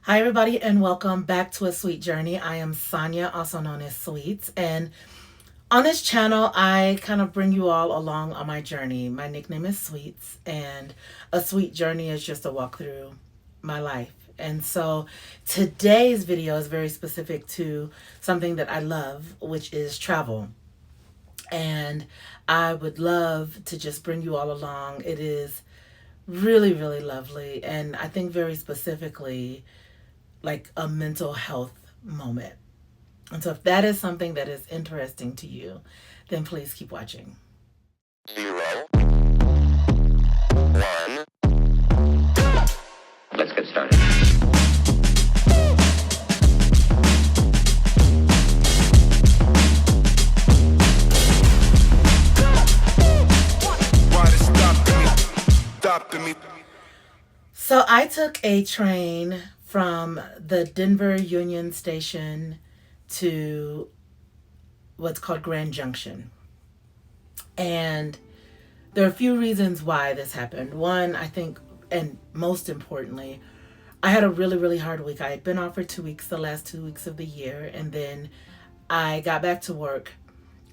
Hi, everybody, and welcome back to A Sweet Journey. I am Sonia, also known as Sweets. And on this channel, I kind of bring you all along on my journey. My nickname is Sweets, and A Sweet Journey is just a walk through my life. And so today's video is very specific to something that I love, which is travel. And I would love to just bring you all along. It is really, really lovely. And I think very specifically, like a mental health moment. And so if that is something that is interesting to you, then please keep watching. 0, 1. Let's get started. Why they stopping me? So I took a train from the Denver Union Station to what's called Grand Junction. And there are a few reasons why this happened. One, I think, and most importantly, I had a really, really hard week. I had been off for 2 weeks, the last 2 weeks of the year, and then I got back to work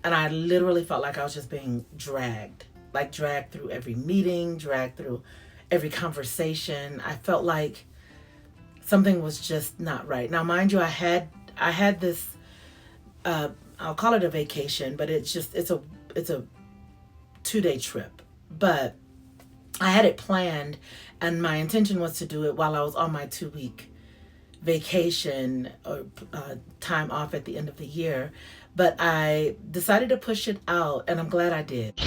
and I literally felt like I was just being dragged, like dragged through every meeting, dragged through every conversation. I felt like something was just not right. Now, mind you, I had this I'll call it a vacation, but it's a 2-day trip. But I had it planned, and my intention was to do it while I was on my 2-week vacation or time off at the end of the year. But I decided to push it out, and I'm glad I did.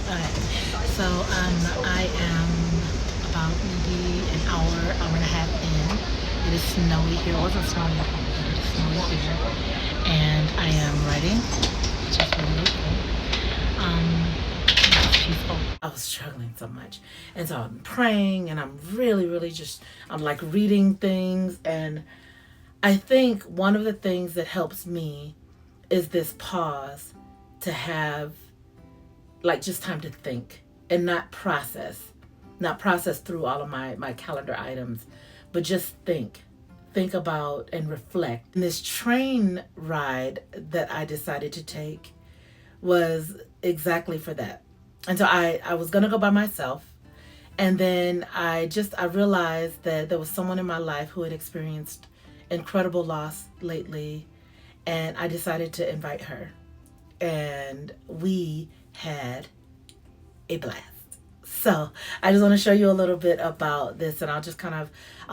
Alright, so I am about maybe an hour and a half in. It is snowy here. It wasn't snowy at home, but it's snowy here. And I am writing, which is really cool. It's peaceful. I was struggling so much. And so I'm praying and I'm really, really I'm like reading things. And I think one of the things that helps me is this pause to have like just time to think and not process through all of my calendar items, but just think about and reflect. And this train ride that I decided to take was exactly for that. And so I was gonna go by myself, and then I realized that there was someone in my life who had experienced incredible loss lately, and I decided to invite her, and we had a blast. So I just want to show you a little bit about this, and I'll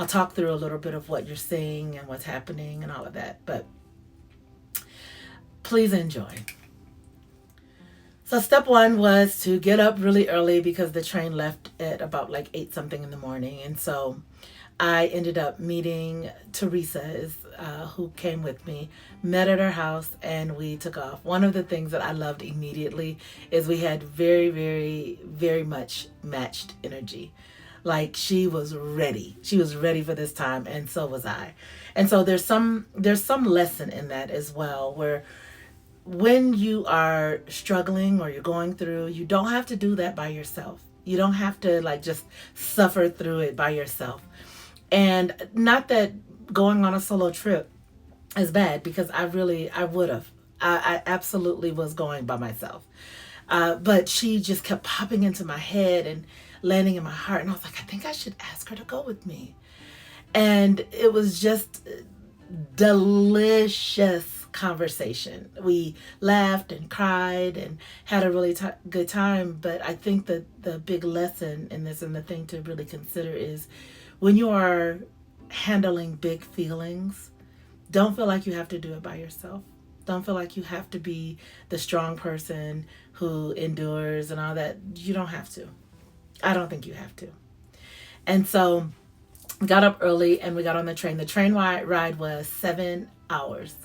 talk through a little bit of what you're seeing and what's happening and all of that. But please enjoy. So step one was to get up really early because the train left at about like 8 something in the morning. And so I ended up meeting Teresa, who came with me, met at her house, and we took off. One of the things that I loved immediately is we had very, very, very much matched energy. Like she was ready. She was ready for this time, and so was I. And so there's some lesson in that as well, where when you are struggling or you're going through, you don't have to do that by yourself. You don't have to like just suffer through it by yourself. And not that going on a solo trip is bad, because I would have. I absolutely was going by myself. But she just kept popping into my head and landing in my heart. And I was like, I think I should ask her to go with me. And it was just delicious conversation. We laughed and cried and had a really good time. But I think that the big lesson in this, and the thing to really consider, is when you are handling big feelings, don't feel like you have to do it by yourself. Don't feel like you have to be the strong person who endures and all that. You don't have to. I don't think you have to. And so we got up early and we got on the train. The train ride was 7 hours.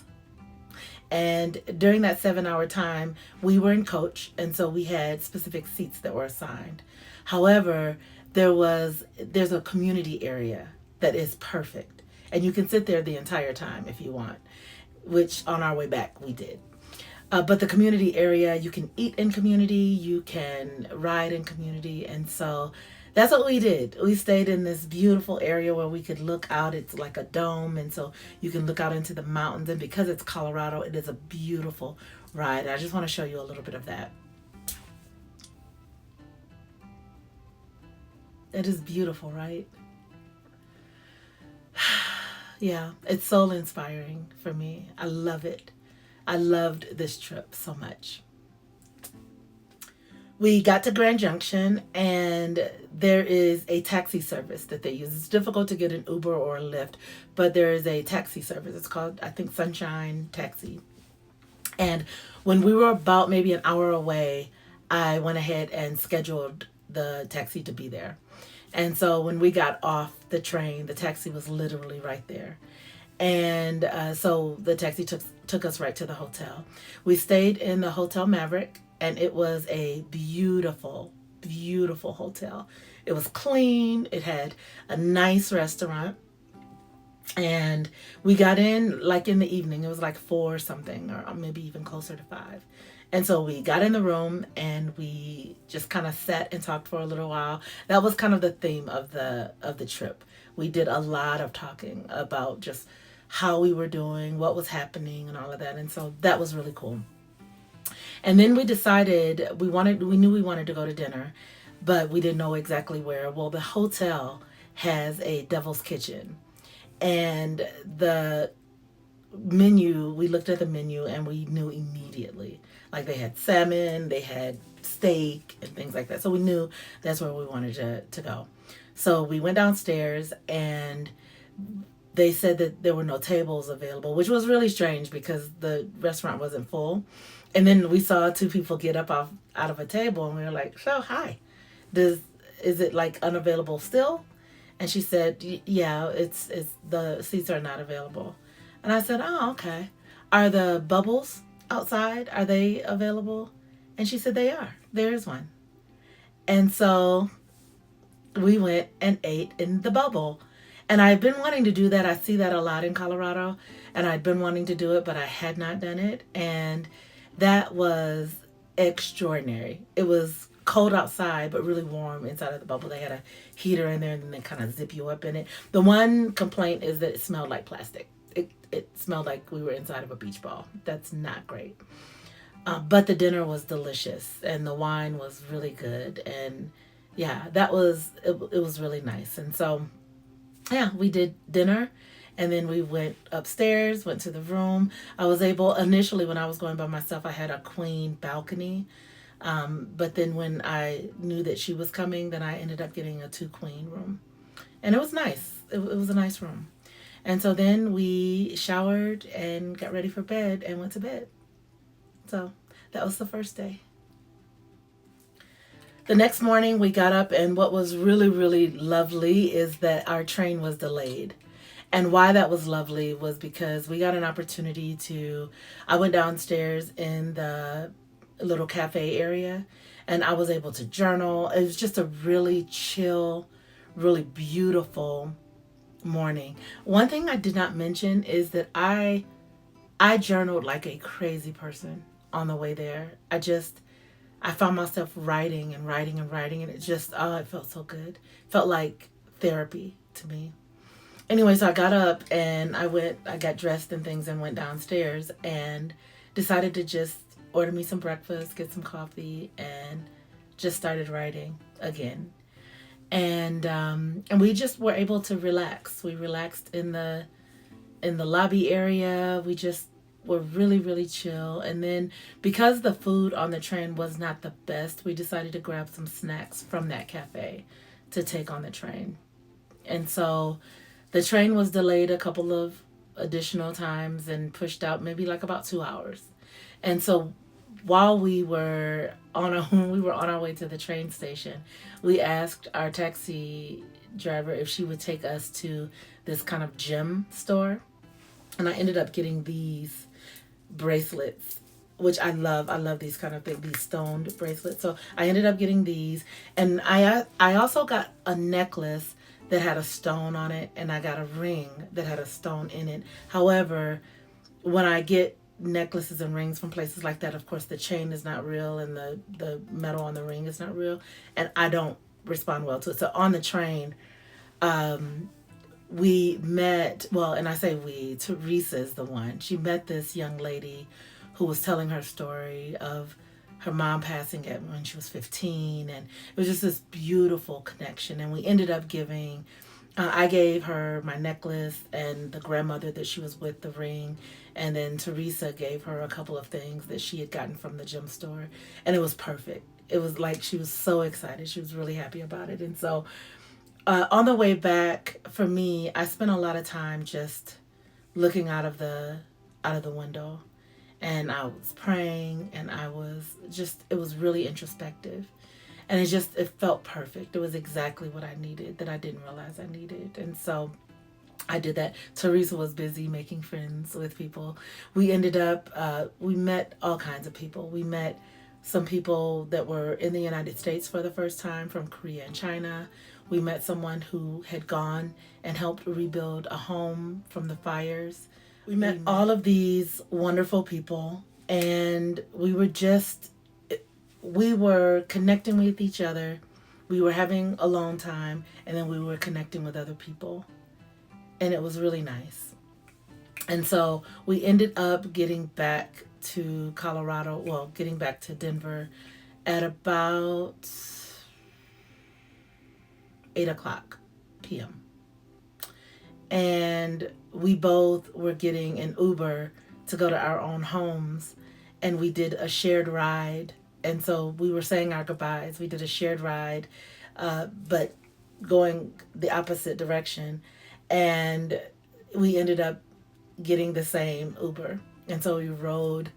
And during that 7-hour time, we were in coach, and so we had specific seats that were assigned. However, there's a community area that is perfect, and you can sit there the entire time if you want, which on our way back we did. But the community area, you can eat in community, you can ride in community, and so that's what we did. We stayed in this beautiful area where we could look out. It's like a dome, and so you can look out into the mountains. And because it's Colorado, it is a beautiful ride. I just want to show you a little bit of that. It is beautiful, right? Yeah, it's soul inspiring for me. I love it. I loved this trip so much. We got to Grand Junction, and there is a taxi service that they use. It's difficult to get an Uber or a Lyft, but there is a taxi service. It's called, I think, Sunshine Taxi. And when we were about maybe an hour away, I went ahead and scheduled the taxi to be there. And so when we got off the train, the taxi was literally right there. And so the taxi took us right to the hotel. We stayed in the Hotel Maverick, and it was a beautiful, beautiful hotel. It was clean. It had a nice restaurant. And we got in like in the evening. It was like 4 something, or maybe even closer to 5. And so we got in the room and we just kind of sat and talked for a little while. That was kind of the theme of the trip. We did a lot of talking about just how we were doing, what was happening, and all of that. And so that was really cool. And then we decided we knew we wanted to go to dinner, but we didn't know exactly where. Well, the hotel has a Devil's Kitchen, and the menu, we looked at the menu and we knew immediately. Like, they had salmon, they had steak and things like that. So we knew that's where we wanted to go. So we went downstairs, and they said that there were no tables available, which was really strange because the restaurant wasn't full. And then we saw 2 people get up out of a table, and we were like, so hi, is it like unavailable still? And she said, yeah, it's the seats are not available. And I said, oh, okay. Are the bubbles outside, are they available? And she said, they are. There is one. And so we went and ate in the bubble. And I've been wanting to do that. I see that a lot in Colorado. And I'd been wanting to do it, but I had not done it. And that was extraordinary. It was cold outside, but really warm inside of the bubble. They had a heater in there, and then they kind of zip you up in it. The one complaint is that it smelled like plastic. It smelled like we were inside of a beach ball. That's not great. But the dinner was delicious, and the wine was really good. And yeah, it was really nice. And so, yeah, we did dinner, and then we went upstairs, went to the room. I was able, initially when I was going by myself, I had a queen balcony. But then when I knew that she was coming, then I ended up getting a 2 queen room. And it was nice. It was a nice room. And so then we showered and got ready for bed and went to bed. So that was the first day. The next morning we got up, and what was really, really lovely is that our train was delayed. And why that was lovely was because we got an opportunity I went downstairs in the little cafe area, and I was able to journal. It was just a really chill, really beautiful morning. One thing I did not mention is that I journaled like a crazy person on the way there. I found myself writing and writing and writing, and it felt so good. It felt like therapy to me. Anyway, so I got up and I got dressed and things and went downstairs and decided to just order me some breakfast, get some coffee, and just started writing again. And we just were able to relax. We relaxed in the lobby area. We just were really, really chill. And then because the food on the train was not the best, we decided to grab some snacks from that cafe to take on the train. And so the train was delayed a couple of additional times and pushed out maybe like about 2 hours. And so while we were on our way to the train station, we asked our taxi driver if she would take us to this kind of gem store. And I ended up getting these bracelets, which I love. I love these kind of things, these stoned bracelets. So I ended up getting these. And I also got a necklace that had a stone on it, and I got a ring that had a stone in it. However, when I get necklaces and rings from places like that, of course the chain is not real and the metal on the ring is not real, and I don't respond well to it. So on the train, we met, well, and I say we, Teresa's the one. She met this young lady who was telling her story of her mom passing at when she was 15, and it was just this beautiful connection. And we ended up giving, I gave her my necklace, and the grandmother that she was with the ring, and then Teresa gave her a couple of things that she had gotten from the gem store, and it was perfect. It was like she was so excited. She was really happy about it. And so on the way back, for me, I spent a lot of time just looking out of the window, and I was praying, and I was just, it was really introspective, and it felt perfect. It was exactly what I needed that I didn't realize I needed. And so I did that. Teresa was busy making friends with people. We ended up, we met all kinds of people. We met some people that were in the United States for the first time from Korea and China. We met someone who had gone and helped rebuild a home from the fires. We met all of these wonderful people, and we were connecting with each other. We were having alone time, and then we were connecting with other people. And it was really nice. And so we ended up getting back to getting back to Denver at about 8:00 p.m. And we both were getting an Uber to go to our own homes, and we did a shared ride. And so we were saying our goodbyes. We did a shared ride, but going the opposite direction. And we ended up getting the same Uber. And so we rode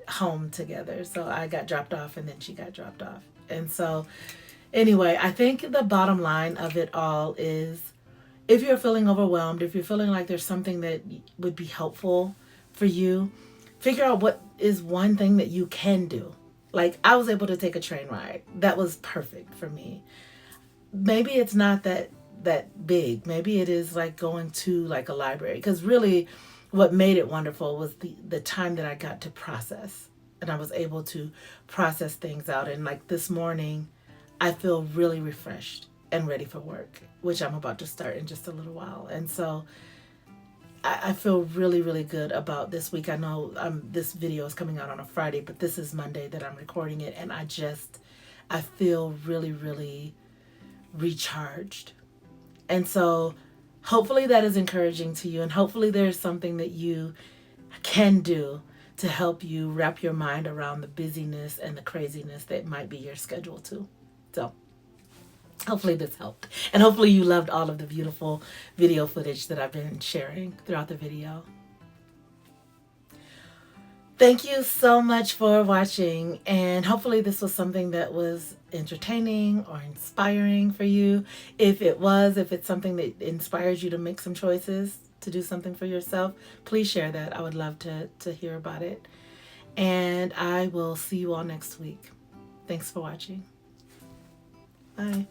home together. So I got dropped off, and then she got dropped off. And so anyway, I think the bottom line of it all is, if you're feeling overwhelmed, if you're feeling like there's something that would be helpful for you, figure out what is one thing that you can do. Like, I was able to take a train ride. That was perfect for me. Maybe it's not that big. Maybe it is like going to like a library, because really what made it wonderful was the time that I got to process, and I was able to process things out. And like this morning, I feel really refreshed and ready for work, which I'm about to start in just a little while. And so I feel really, really good about this week. I know this video is coming out on a Friday, but this is Monday that I'm recording it, and I feel really, really recharged. And so hopefully that is encouraging to you, and hopefully there's something that you can do to help you wrap your mind around the busyness and the craziness that might be your schedule too. So hopefully this helped, and hopefully you loved all of the beautiful video footage that I've been sharing throughout the video. Thank you so much for watching, and hopefully this was something that was entertaining or inspiring for you. If it's something that inspires you to make some choices to do something for yourself, please share that. I would love to hear about it. And I will see you all next week. Thanks for watching. Bye.